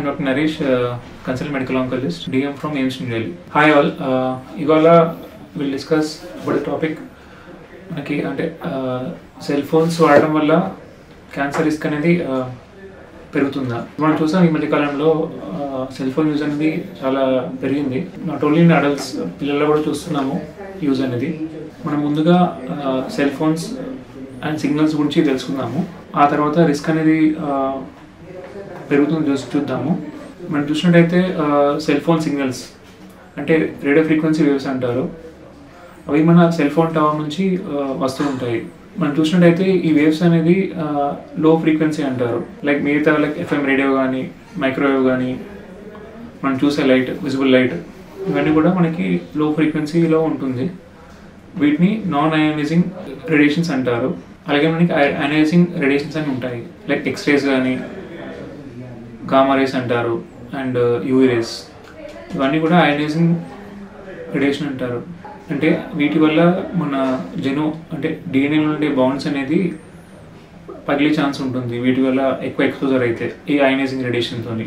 I'm Dr. Naresh, consultant medical oncologist, DM from AIIMS New Delhi. Hi all. Ivala will discuss about the topic. మనకి అంటే cell phones వాడడం వల్ల cancer risk అనేది పెరుగుతుందా? మనం చూసాం ఈ మధ్యకాలంలో సెల్ ఫోన్ యూజ్ అనేది చాలా పెరిగింది. నాట్ ఓన్లీ ఇన్ అడల్ట్స్, పిల్లల్లో కూడా చూస్తున్నాము యూజ్ అనేది. మనం ముందుగా సెల్ ఫోన్స్ అండ్ సిగ్నల్స్ గురించి తెలుసుకుందాము. ఆ తర్వాత రిస్క్ అనేది పెరుగుతుంది చూద్దాము. మనం చూసినట్టయితే సెల్ ఫోన్ సిగ్నల్స్ అంటే రేడియో ఫ్రీక్వెన్సీ వేవ్స్ అంటారు. అవి మన సెల్ ఫోన్ టవర్ నుంచి వస్తూ ఉంటాయి. మనం చూసినట్టయితే ఈ వేవ్స్ అనేది లో ఫ్రీక్వెన్సీ అంటారు. లైక్ మిగతా లైక్ FM రేడియో కానీ, మైక్రోవేవ్ కానీ, మనం చూసే లైట్, విజిబుల్ లైట్, ఇవన్నీ కూడా మనకి లో ఫ్రీక్వెన్సీలో ఉంటుంది. వీటిని నాన్ అయోనైజింగ్ రేడియేషన్స్ అంటారు. అలాగే మనకి అయోనైజింగ్ రేడియేషన్స్ అని ఉంటాయి. లైక్ ఎక్స్రేస్ కానీ, గామా రేస్ అంటారు, అండ్ యూవీ రేస్. ఇవన్నీ కూడా అయోనైజింగ్ రేడియేషన్ అంటారు. అంటే వీటి వల్ల మన అంటే డిఎన్ఏలో ఉండే బాండ్స్ అనేది పగిలే ఛాన్స్ ఉంటుంది వీటి వల్ల ఎక్కువ ఎక్స్పోజర్ అయితే ఈ అయోనైజింగ్ రేడియేషన్తోని.